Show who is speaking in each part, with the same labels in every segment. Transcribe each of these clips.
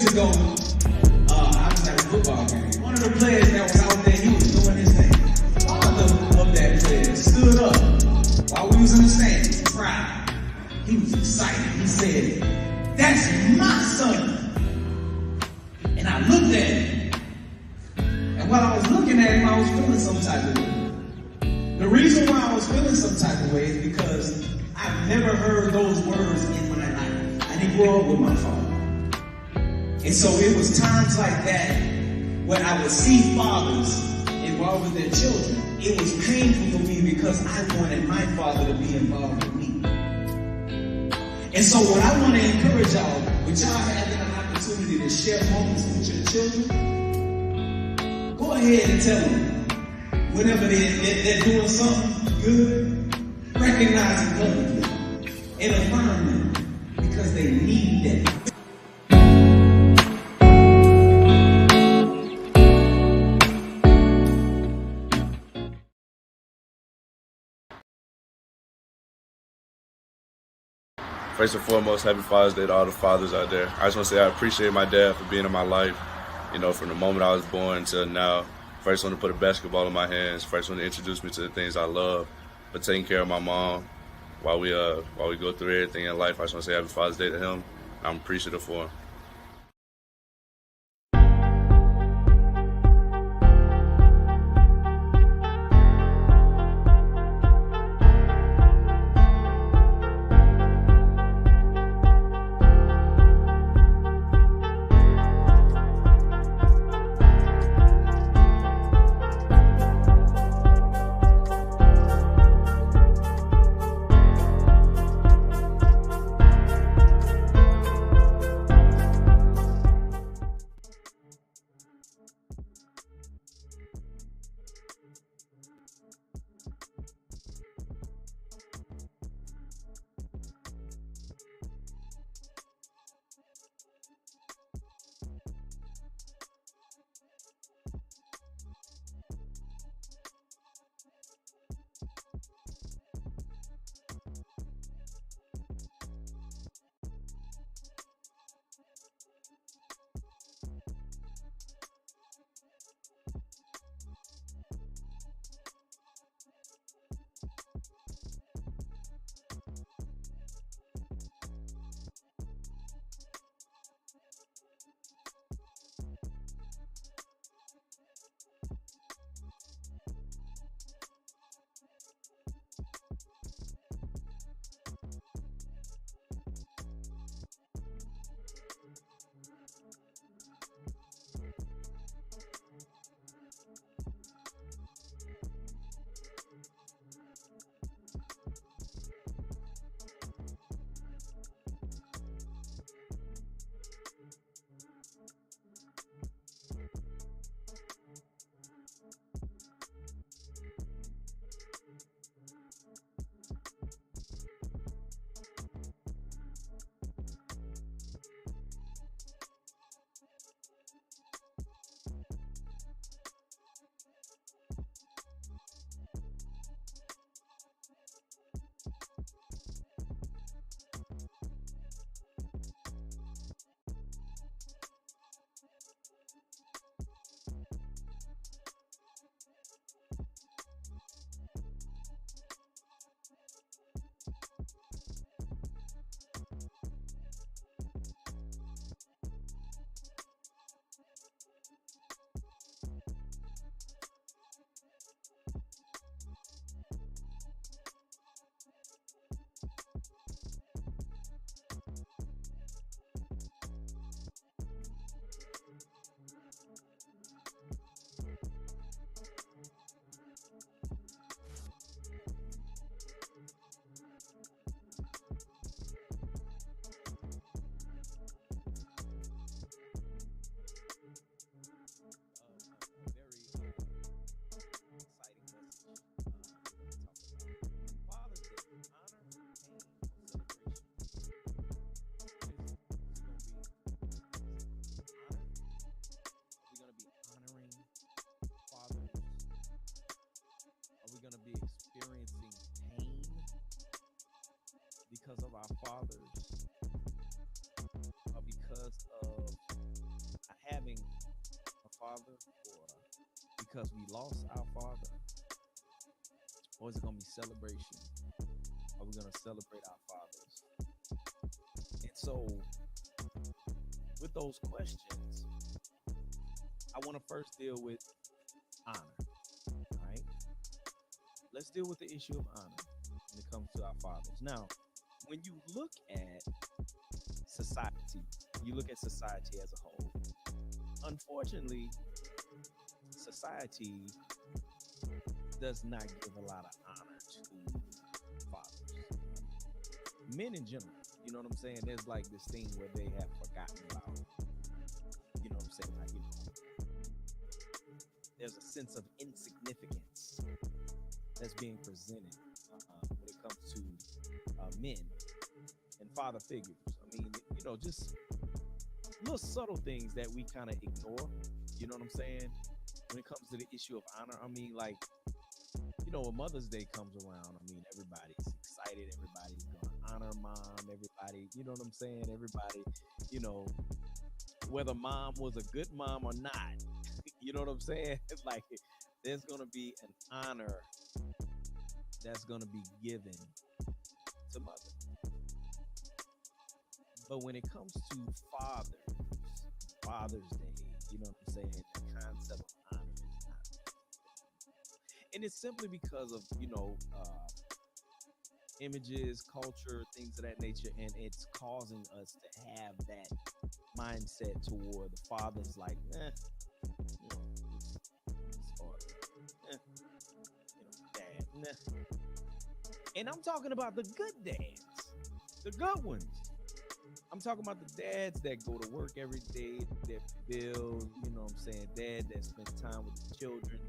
Speaker 1: Ago, I was at a football game. One of the players that was out there, he was doing his thing. Father of that player stood up while we was in the stands, proud. He was excited. He said, "That's my son." And I looked at him. And while I was looking at him, I was feeling some type of way. The reason why I was feeling some type of way is because I've never heard those words in my life. I didn't grow up with my father. And so it was times like that when I would see fathers involved with their children. It was painful for me because I wanted my father to be involved with me. And so what I want to encourage y'all, with y'all having an opportunity to share moments with your children, go ahead and tell them whenever they're doing something good, recognize it publicly and affirm them because they need that.
Speaker 2: First and foremost, happy Father's Day to all the fathers out there. I just want to say I appreciate my dad for being in my life, from the moment I was born until now. First one to put a basketball in my hands, first one to introduce me to the things I love, for taking care of my mom while we go through everything in life. I just want to say happy Father's Day to him. I'm appreciative for him.
Speaker 3: because we lost our father, or is it going to be celebration? Are we going to celebrate our fathers? And so, with those questions, I want to first deal with honor. All right, let's deal with the issue of honor when it comes to our fathers. Now, when you look at society, you look at society as a whole. Unfortunately, society does not give a lot of honor to fathers. Men in general, you know what I'm saying? There's like this thing where they have forgotten about, you know what I'm saying? Like, you know, there's a sense of insignificance that's being presented when it comes to men and father figures. I mean, you know, just little subtle things that we kind of ignore, you know what I'm saying? When it comes to the issue of honor, I mean, like, you know, when Mother's Day comes around, I mean, everybody's excited, everybody's gonna honor mom, everybody, you know what I'm saying? Everybody, you know, whether mom was a good mom or not, you know what I'm saying? Like, there's gonna be an honor that's gonna be given to mother. But when it comes to Father's Day, you know what I'm saying? The concept of honor is not. And it's simply because of, you know, images, culture, things of that nature. And it's causing us to have that mindset toward the fathers like, you know, you know, dad, And I'm talking about the good dads, the good ones. I'm talking about the dads that go to work every day, that build, you know what I'm saying, dad that spends time with the children,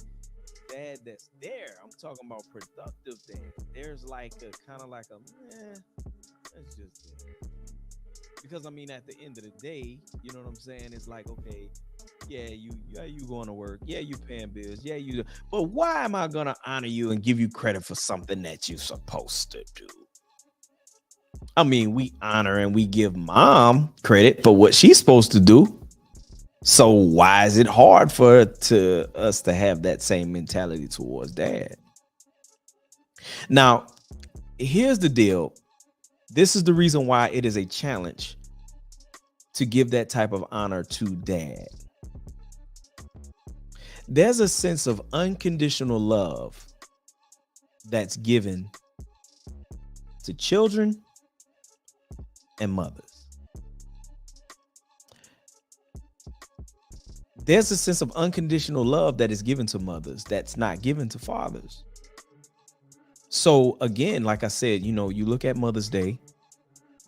Speaker 3: dad that's there. I'm talking about productive dad. There's like a kind of like a, that's just there. Because I mean, at the end of the day, you know what I'm saying? It's like, okay, you going to work. Yeah, you paying bills. Yeah, you, but why am I going to honor you and give you credit for something that you're supposed to do? I mean, we honor and we give mom credit for what she's supposed to do. So why is it hard for us to have that same mentality towards dad? Now, here's the deal. This is the reason why it is a challenge to give that type of honor to dad. There's a sense of unconditional love that's given to children and mothers. There's a sense of unconditional love that is given to mothers that's not given to fathers. So again, like I said, you know, you look at Mother's Day,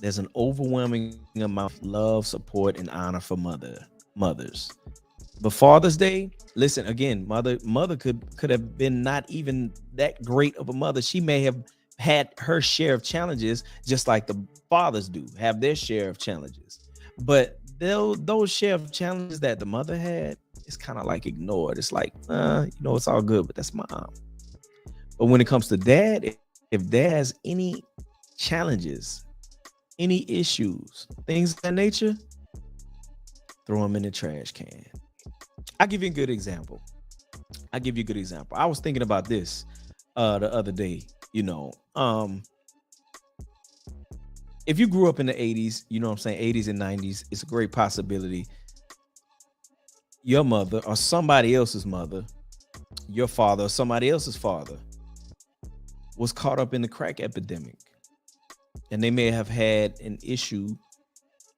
Speaker 3: there's an overwhelming amount of love, support, and honor for mothers. But Father's Day, listen, again, mother could have been not even that great of a mother. She may have had her share of challenges, just like the fathers do have their share of challenges. But those share of challenges that the mother had, it's kind of like ignored. It's like, you know, it's all good, but that's mom. But when it comes to dad, if dad has any challenges, any issues, things of that nature, throw them in the trash can. I'll give you a good example. I was thinking about this the other day, you know, if you grew up in the 80s, you know what I'm saying, 80s and 90s, it's a great possibility your mother or somebody else's mother, your father or somebody else's father was caught up in the crack epidemic. And they may have had an issue.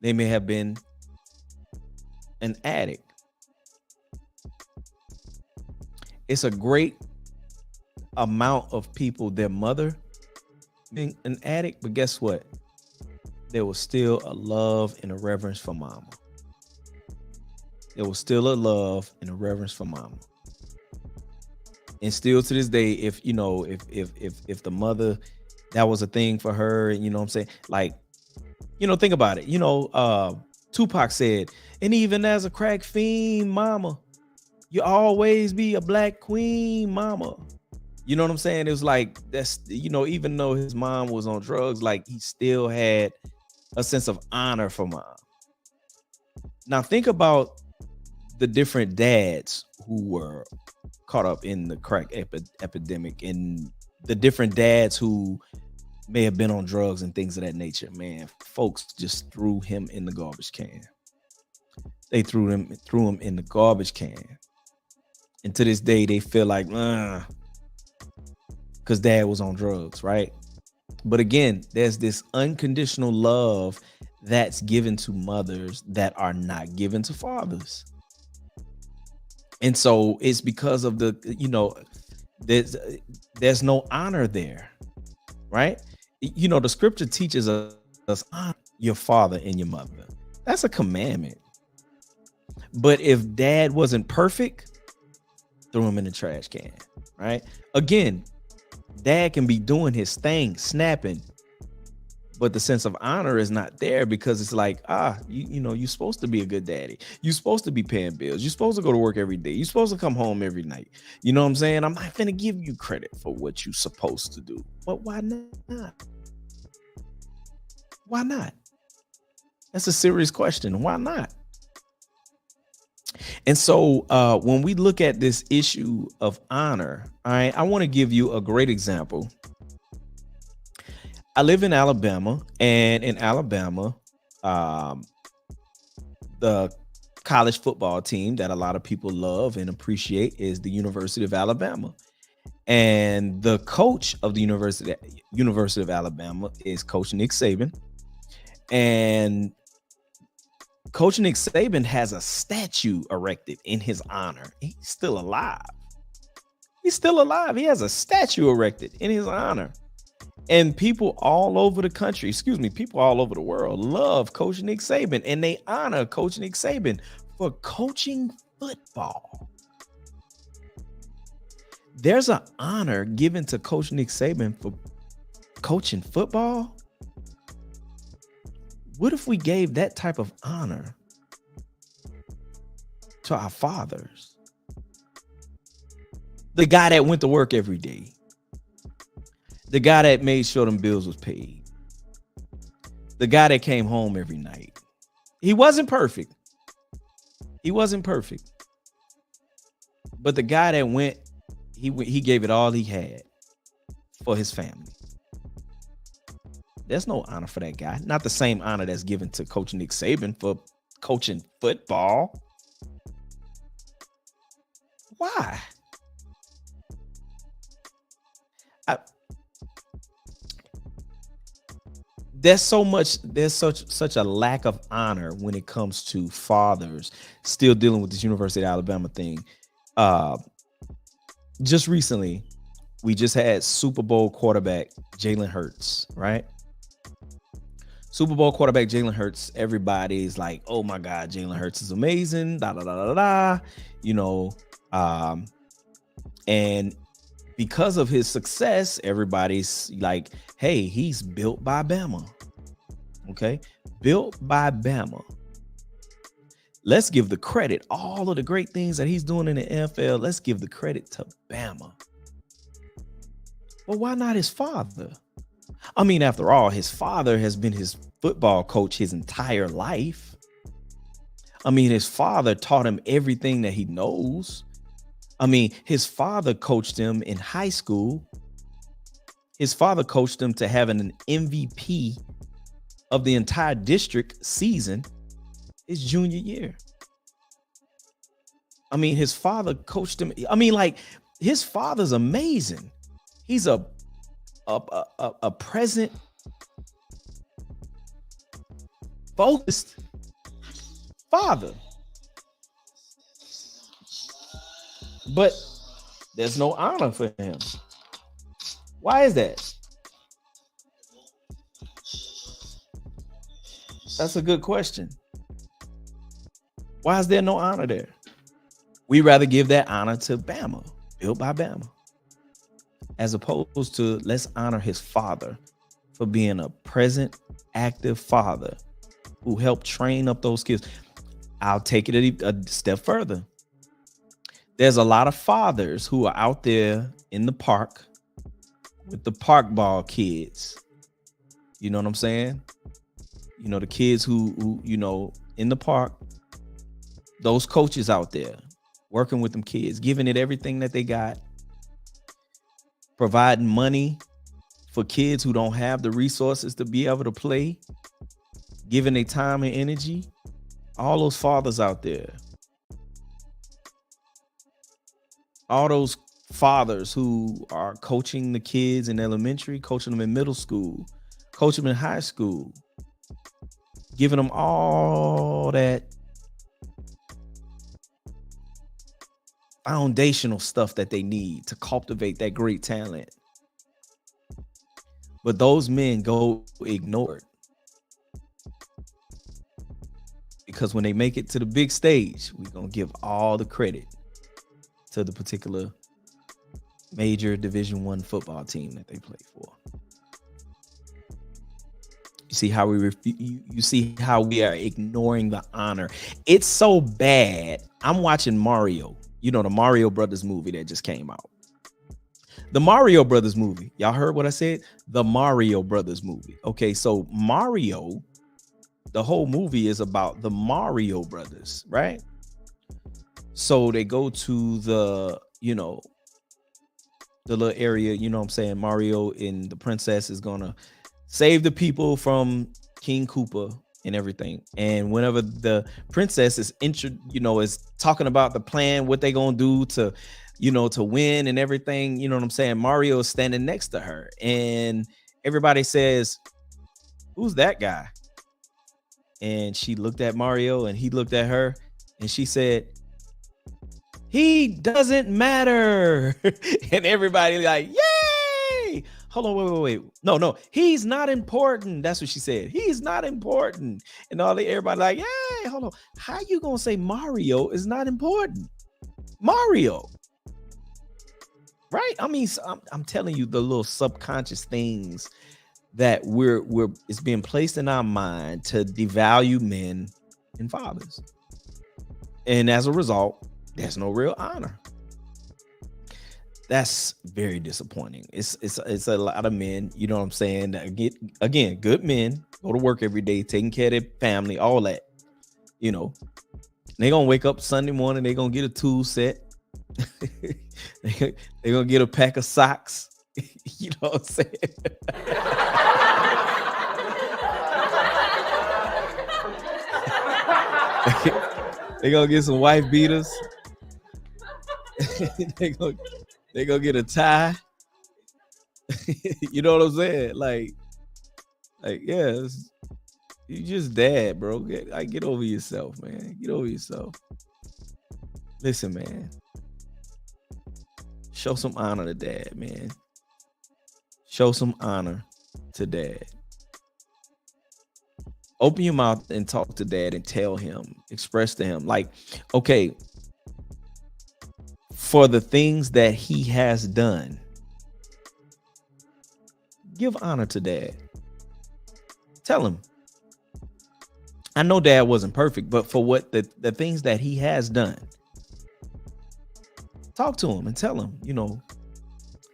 Speaker 3: They may have been an addict. It's a great amount of people, their mother being an addict, but guess what? There was still a love and a reverence for mama. There was still a love and a reverence for mama. And still to this day, if you know, if the mother, that was a thing for her, you know what I'm saying? Like, you know, think about it. You know, Tupac said, and even as a crack fiend, mama, you always be a black queen, mama. You know what I'm saying? It was like, that's, you know, even though his mom was on drugs, like he still had a sense of honor for mom. Now think about the different dads who were caught up in the crack epidemic and the different dads who may have been on drugs and things of that nature. Man, folks just threw him in the garbage can. They threw him in the garbage can. And to this day, they feel like, because dad was on drugs, right? But again, there's this unconditional love that's given to mothers that are not given to fathers. And so it's because of the, there's no honor there, right? The scripture teaches us honor your father and your mother. That's a commandment. But if dad wasn't perfect, throw him in the trash can, right? Again, dad can be doing his thing, snapping, but the sense of honor is not there because it's like, you're supposed to be a good daddy. You're supposed to be paying bills. You're supposed to go to work every day. You're supposed to come home every night. You know what I'm saying? I'm not going to give you credit for what you're supposed to do. But why not? Why not? That's a serious question. Why not? And so when we look at this issue of honor, I want to give you a great example. I live in Alabama, and in Alabama, the college football team that a lot of people love and appreciate is the University of Alabama. And the coach of the University of Alabama is Coach Nick Saban. And Coach Nick Saban has a statue erected in his honor. He's still alive. He has a statue erected in his honor. And people all over the country, people all over the world love Coach Nick Saban, and they honor Coach Nick Saban for coaching football. There's an honor given to Coach Nick Saban for coaching football. What if we gave that type of honor to our fathers? The guy that went to work every day. The guy that made sure them bills was paid. The guy that came home every night. He wasn't perfect. But the guy that went, he gave it all he had for his family. There's no honor for that guy. Not the same honor that's given to Coach Nick Saban for coaching football. Why? There's such a lack of honor when it comes to fathers still dealing with this University of Alabama thing. Just recently, we just had Super Bowl quarterback Jalen Hurts, right? Super Bowl quarterback Jalen Hurts. Everybody's like, "Oh my God, Jalen Hurts is amazing." And because of his success, everybody's like, "Hey, he's built by Bama." Okay, built by Bama. Let's give the credit, all of the great things that he's doing in the NFL. Let's give the credit to Bama. Well, why not his father? I mean, after all, his father has been his football coach his entire life. I mean, his father taught him everything that he knows. I mean, his father coached him in high school. His father coached him to having an MVP of the entire district season his junior year. I mean, his father coached him. I mean, like, his father's amazing. He's a present, focused father. But there's no honor for him. Why is that? That's a good question. Why is there no honor there? We rather give that honor to Bama, built by Bama, as opposed to let's honor his father for being a present, active father who helped train up those kids. I'll take it a step further. There's a lot of fathers who are out there in the park with the park ball kids. You know what I'm saying? You know, the kids who in the park, those coaches out there working with them kids, giving it everything that they got, providing money for kids who don't have the resources to be able to play, giving their time and energy. All those fathers out there, all those fathers who are coaching the kids in elementary, coaching them in middle school, coaching them in high school, giving them all that foundational stuff that they need to cultivate that great talent. But those men go ignored, because when they make it to the big stage, we're going to give all the credit to the particular major Division I football team that they play for. You see how you see how we are ignoring the honor. It's so bad. I'm watching Mario, the Mario Brothers movie that just came out. The Mario Brothers movie. Y'all heard what I said? The Mario Brothers movie. Okay, so Mario, the whole movie is about the Mario Brothers, right? So they go to the little area, what I'm saying? Mario and the princess is gonna save the people from King Koopa and everything. And whenever the princess is is talking about the plan, what they gonna do to win and everything, what I'm saying? Mario is standing next to her, and everybody says, "Who's that guy?" And she looked at Mario, and he looked at her, and she said, "He doesn't matter." And everybody like, "Yay!" Hold on, wait. No, he's not important. That's what she said. He's not important. And everybody like, "Yay!" Hold on. How you gonna say Mario is not important? Mario, right? I mean, I'm telling you, the little subconscious things that it's being placed in our mind to devalue men and fathers, and as a result, there's no real honor. That's very disappointing. It's a lot of men, you know what I'm saying, that again, good men, go to work every day, taking care of their family, all that. They gonna wake up Sunday morning, they gonna get a tool set. They gonna get a pack of socks. You know what I'm saying? They gonna get some wife beaters. They gonna get a tie. You know what I'm saying? Like yeah, you just dad, bro. Get over yourself, man. Get over yourself. Listen, man. Show some honor to dad, man. Show some honor to dad. Open your mouth and talk to dad and tell him, express to him, like, okay, for the things that he has done, give honor to dad. Tell him. I know dad wasn't perfect, but for what the things that he has done, talk to him and tell him,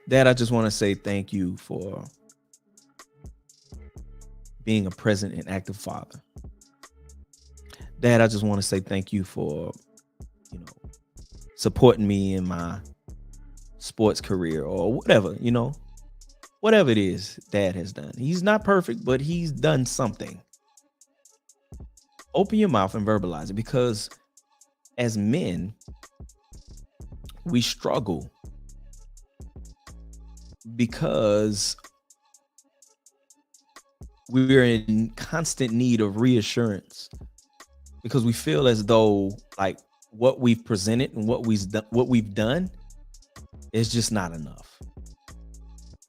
Speaker 3: Dad, I just want to say thank you for being a present and active father. Dad, I just want to say thank you for, supporting me in my sports career or whatever, whatever it is dad has done. He's not perfect, but he's done something. Open your mouth and verbalize it, because as men, we struggle because we're in constant need of reassurance, because we feel as though like what we've presented and what we've done is just not enough.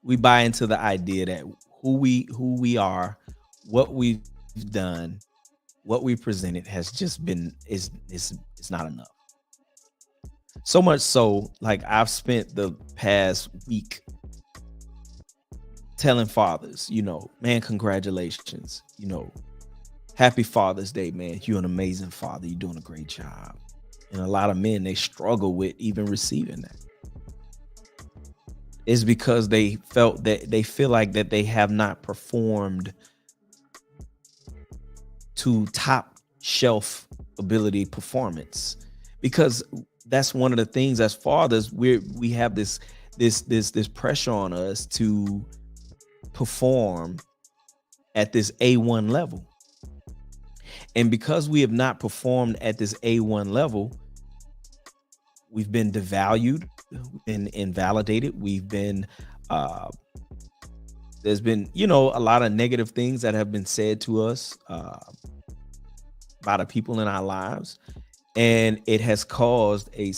Speaker 3: We buy into the idea that who we are, what we've done, what we presented has just been is not enough. So much so, like I've spent the past week telling fathers, man, congratulations, happy Father's Day, man. You're an amazing father. You're doing a great job. And a lot of men, they struggle with even receiving that. It's because they feel like that they have not performed to top shelf ability performance. Because that's one of the things as fathers we have this pressure on us to perform at this A1 level. And because we have not performed at this A1 level, we've been devalued and invalidated. We've been there's been, a lot of negative things that have been said to us by the people in our lives. And it has caused a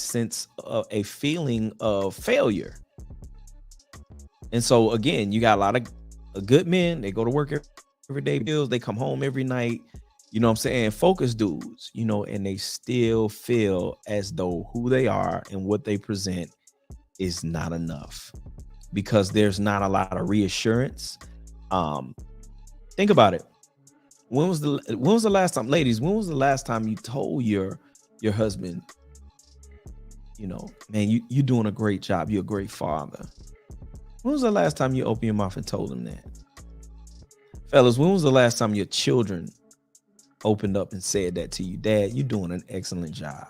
Speaker 3: feeling of failure. And so again, you got a lot of good men. They go to work every day, bills, they come home every night, you know what I'm saying? Focus dudes, and they still feel as though who they are and what they present is not enough because there's not a lot of reassurance. Think about it. When was the last time, ladies, when was the last time you told your husband, man, you're doing a great job. You're a great father. When was the last time you opened your mouth and told him that? Fellas, when was the last time your children opened up and said that to you? Dad, you're doing an excellent job.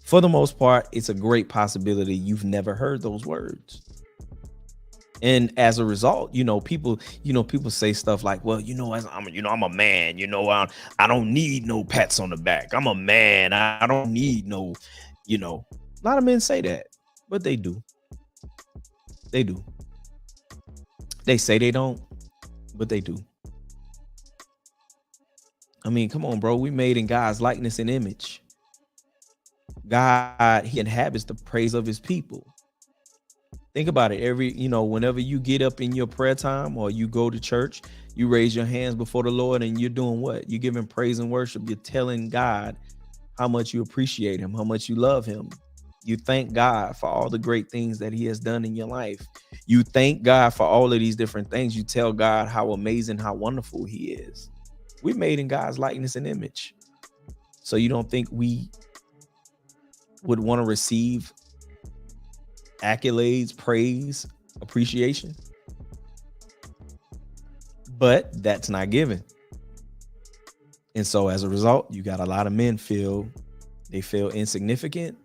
Speaker 3: For the most part, it's a great possibility you've never heard those words. And as a result, people say stuff like, well, I'm a man, I don't need no pats on the back. I'm a man. I don't need no, a lot of men say that, but they do. They do. They say they don't, but they do. I mean, come on, bro. We made in God's likeness and image. God, he inhabits the praise of his people. Think about it. Whenever you get up in your prayer time or you go to church, you raise your hands before the Lord and you're doing what? You're giving praise and worship. You're telling God how much you appreciate him, how much you love him. You thank God for all the great things that he has done in your life. You thank God for all of these different things. You tell God how amazing, how wonderful he is. We're made in God's likeness and image. So you don't think we would want to receive accolades, praise, appreciation? But that's not given. And so as a result, you got a lot of men feel insignificant.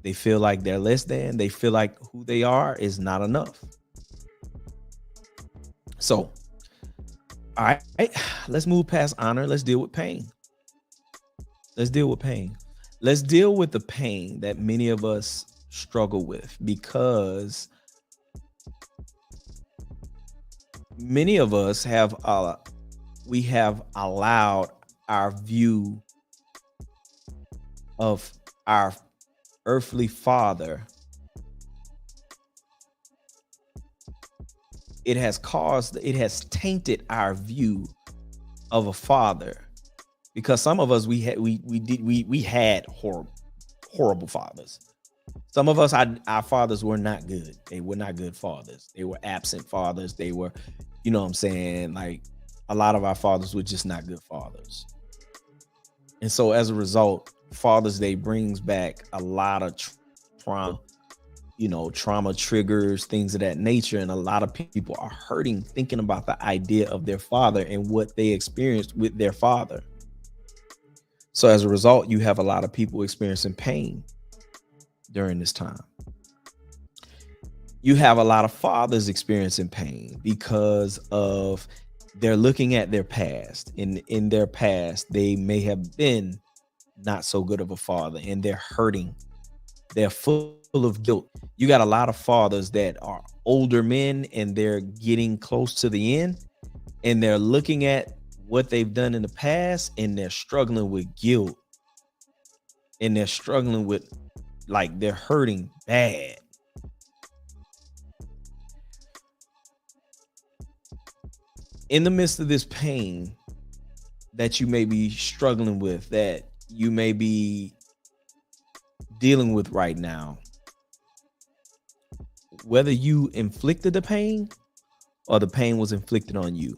Speaker 3: They feel like they're less than. They feel like who they are is not enough. So, all right, let's move past honor. Let's deal with pain. Let's deal with pain. Let's deal with the pain that many of us struggle with, because many of us have allowed our view of our earthly father. It has tainted our view of a father, because some of us we had horrible fathers. Some of us, our fathers were not good. They were not good fathers. They were absent fathers. They were, you know what I'm saying? Like, a lot of our fathers were just not good fathers. And so as a result, Father's Day brings back a lot of trauma, trauma triggers, things of that nature. And a lot of people are hurting thinking about the idea of their father and what they experienced with their father. So as a result, you have a lot of people experiencing pain during this time. You have a lot of fathers experiencing pain because of they're looking at their past. In their past, they may have been not so good of a father, and they're hurting. They're full of guilt. You got a lot of fathers that are older men and they're getting close to the end, and they're looking at what they've done in the past, and they're struggling with guilt, and they're struggling with, like, they're hurting bad. In the midst of this pain that you may be struggling with, that you may be dealing with right now, whether you inflicted the pain or the pain was inflicted on you,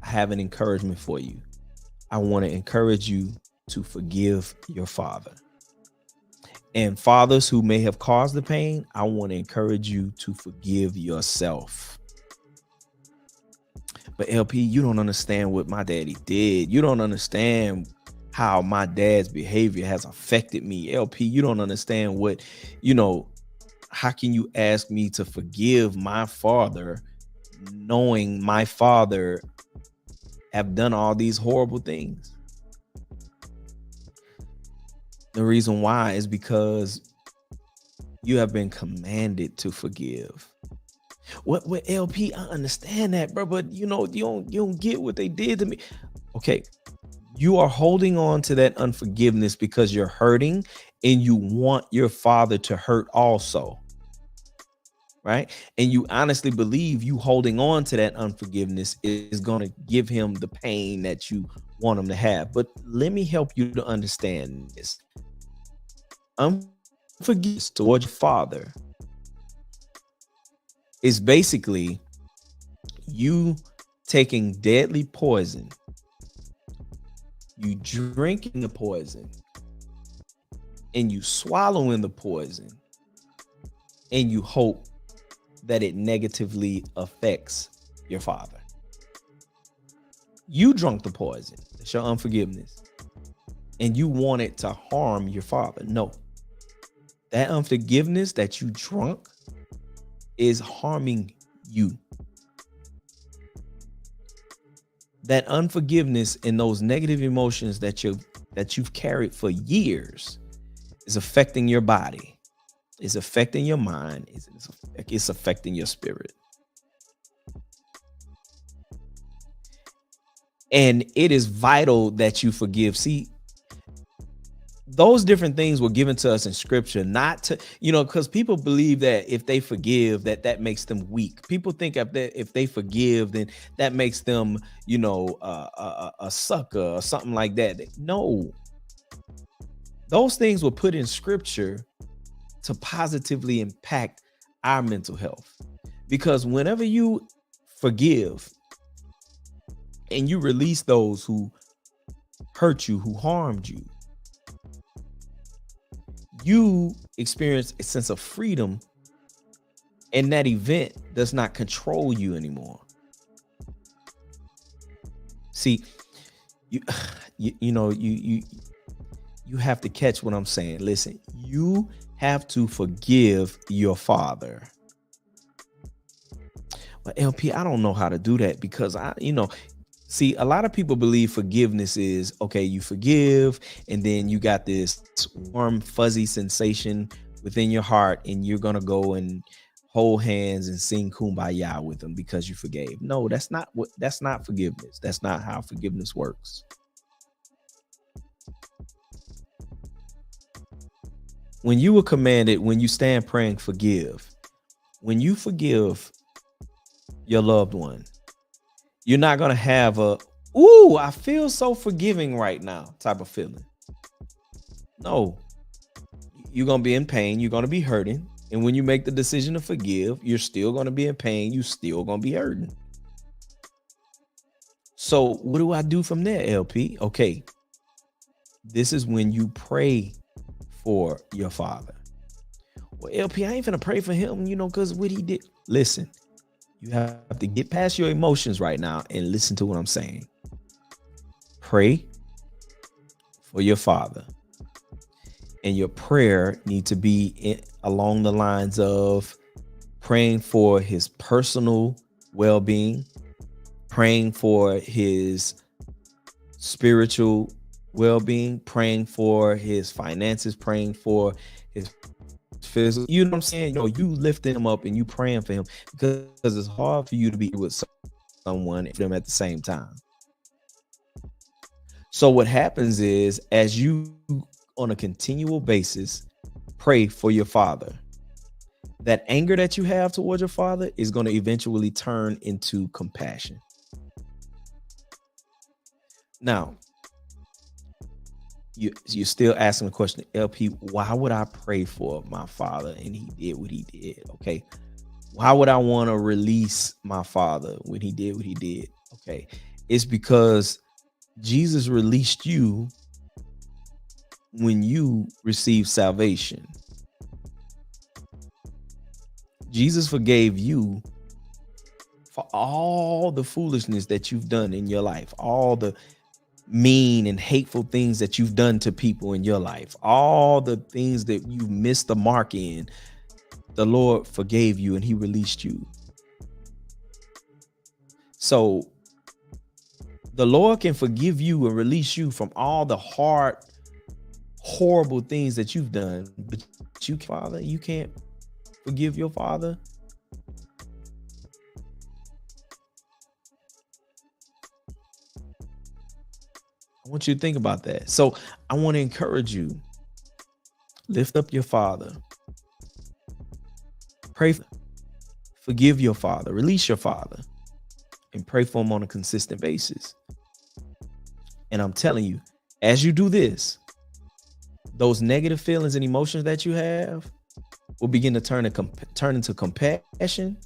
Speaker 3: I have an encouragement for you. I want to encourage you to forgive your father. And fathers who may have caused the pain, I want to encourage you to forgive yourself. But LP, you don't understand what my daddy did. You don't understand how my dad's behavior has affected me. LP, you don't understand what, how can you ask me to forgive my father knowing my father have done all these horrible things? The reason why is because you have been commanded to forgive. What LP, I understand that, bro, but you don't get what they did to me. Okay, you are holding on to that unforgiveness because you're hurting and you want your father to hurt also, right? And you honestly believe you holding on to that unforgiveness is going to give him the pain that you want him to have. But let me help you to understand this. Unforgiveness towards your father is basically you taking deadly poison, you drinking the poison, and you swallowing the poison, and you hope that it negatively affects your father. You drunk the poison. It's your unforgiveness. And you want it to harm your father. No. That unforgiveness that you drunk is harming you. That unforgiveness and those negative emotions that you've carried for years is affecting your body. It's affecting your mind. It's affecting your spirit. And it is vital that you forgive. See, those different things were given to us in scripture, not to, because people believe that if they forgive, that makes them weak. People think if they forgive, then that makes them, a sucker or something like that. No, those things were put in scripture to positively impact our mental health. Because whenever you forgive and you release those who hurt you, who harmed you, you experience a sense of freedom, and that event does not control you anymore. See, you have to catch what I'm saying. Listen, you have to forgive your father. But LP, I don't know how to do that because see, a lot of people believe forgiveness is, okay, you forgive, and then you got this warm, fuzzy sensation within your heart, and you're going to go and hold hands and sing Kumbaya with them because you forgave. No, that's not forgiveness. That's not how forgiveness works. When you were commanded, when you stand praying, forgive. When you forgive your loved one, you're not going to have ooh, I feel so forgiving right now type of feeling. No, you're going to be in pain. You're going to be hurting. And when you make the decision to forgive, you're still going to be in pain. You're still going to be hurting. So what do I do from there, LP? Okay, this is when you pray for your father. Well, LP, I ain't finna pray for him, because what he did. Listen. You have to get past your emotions right now and listen to what I'm saying. Pray for your father. And your prayer needs to be along the lines of praying for his personal well-being, praying for his spiritual well-being, praying for his finances, praying for his physical, you know what I'm saying? You lifting him up and you praying for him because it's hard for you to be with someone and them at the same time. So what happens is, as you on a continual basis pray for your father, that anger that you have towards your father is going to eventually turn into compassion. Now, you're still asking the question, LP, why would I pray for my father and he did what he did? Okay. Why would I want to release my father when he did what he did? Okay. It's because Jesus released you when you received salvation. Jesus forgave you for all the foolishness that you've done in your life, all the mean and hateful things that you've done to people in your life, all the things that you missed the mark in, the Lord forgave you and he released you. So the Lord can forgive you and release you from all the hard, horrible things that you've done, but you, Father, you can't forgive your father. I want you to think about that. So I want to encourage you, lift up your father, pray, forgive your father, release your father, and pray for him on a consistent basis. And I'm telling you, as you do this, those negative feelings and emotions that you have will begin to turn into compassion.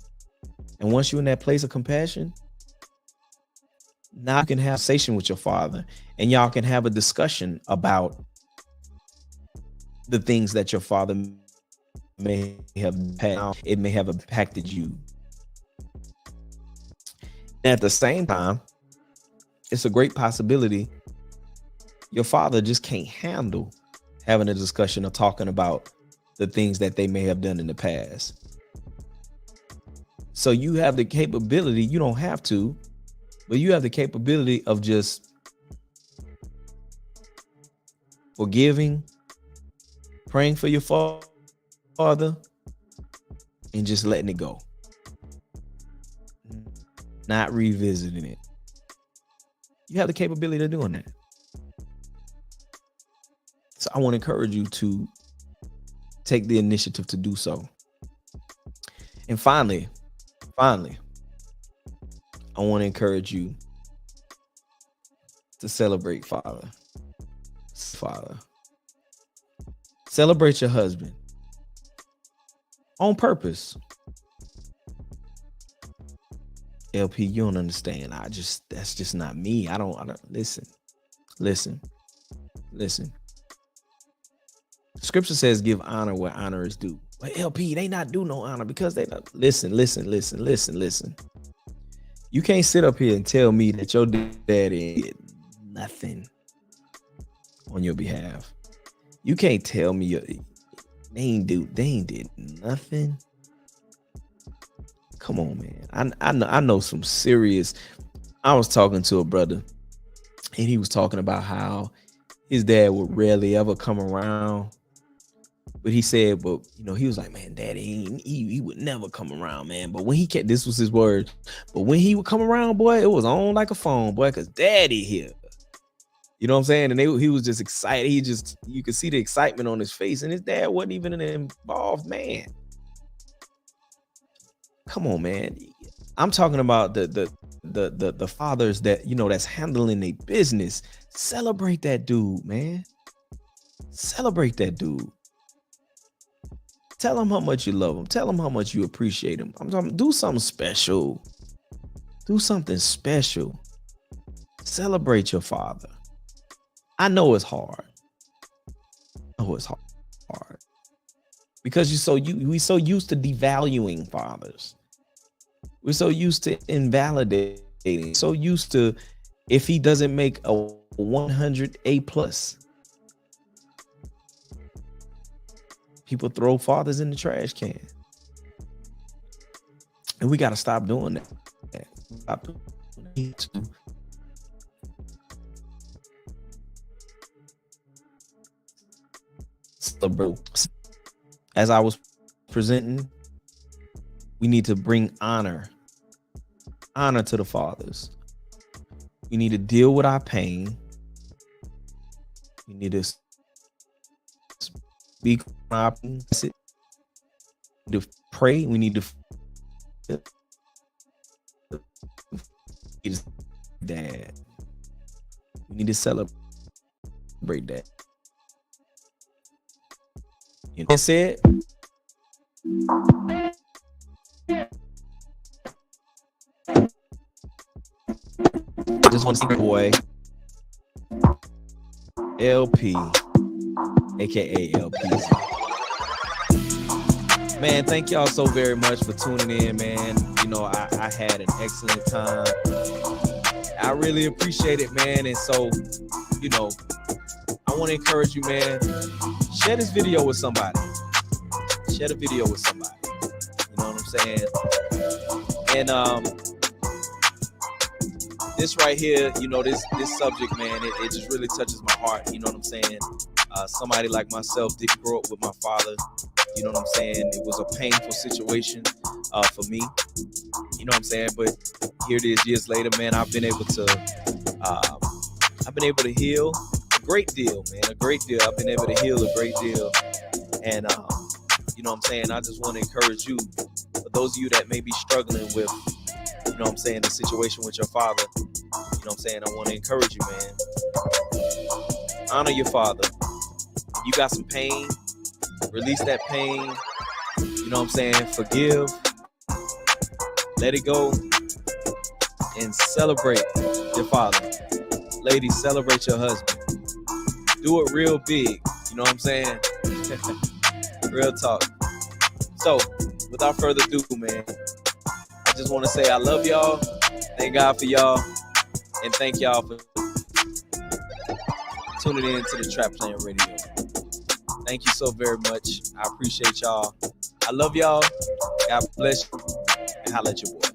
Speaker 3: And once you're in that place of compassion, now you can have a conversation with your father and y'all can have a discussion about the things that your father may have had. It may have impacted you. And at the same time, it's a great possibility your father just can't handle having a discussion or talking about the things that they may have done in the past. So you have the capability, you don't have to, but you have the capability of just forgiving, praying for your father, and just letting it go. Not revisiting it. You have the capability of doing that. So I want to encourage you to take the initiative to do so. And finally, I want to encourage you to celebrate father. Celebrate your husband on purpose. LP, you don't understand. That's just not me. I don't listen. Scripture says give honor where honor is due. But LP, they not do no honor because they not. Listen. You can't sit up here and tell me that your daddy did nothing on your behalf. You can't tell me they ain't did nothing. Come on, man. I know some serious. I was talking to a brother and he was talking about how his dad would rarely ever come around. But he said, but he was like, man, daddy, he would never come around, man. But when he kept, this was his word. But when he would come around, boy, it was on like a phone, boy, because daddy here. You know what I'm saying? And he was just excited. You could see the excitement on his face, and his dad wasn't even an involved man. Come on, man. I'm talking about the fathers that, that's handling their business. Celebrate that dude, man. Celebrate that dude. Tell him how much you love him. Tell him how much you appreciate him. I'm talking, do something special. Do something special. Celebrate your father. I know it's hard. Because we so used to devaluing fathers. We're so used to invalidating. So used to, if he doesn't make a 100 A+, people throw fathers in the trash can. And we got to stop doing that. Stop doing that. As I was presenting, we need to bring honor to the fathers. We need to deal with our pain. We need to speak on our pain. We need to pray. We need to dad. We need to celebrate that. You know what I said? Just want to see boy LP, aka LP. Man, thank y'all so very much for tuning in, man. I had an excellent time. I really appreciate it, man. And so, you know, I want to encourage you, man. Share this video with somebody. Share the video with somebody. You know what I'm saying? And this right here, you know, this subject, man, it just really touches my heart. You know what I'm saying? Somebody like myself didn't grow up with my father. You know what I'm saying? It was a painful situation for me. You know what I'm saying? But here it is, years later, man. I've been able to heal a great deal, man. A great deal. I've been able to heal a great deal. And you know what I'm saying? I just want to encourage you, for those of you that may be struggling with, you know what I'm saying, the situation with your father. You know what I'm saying? I want to encourage you, man. Honor your father. If you got some pain, release that pain. You know what I'm saying? Forgive. Let it go. And celebrate your father. Ladies, celebrate your husband. Do it real big. You know what I'm saying? Real talk. So, without further ado, man, I just want to say I love y'all. Thank God for y'all. And thank y'all for tuning in to the Trap Plan Radio. Thank you so very much. I appreciate y'all. I love y'all. God bless you. And holla at your boy.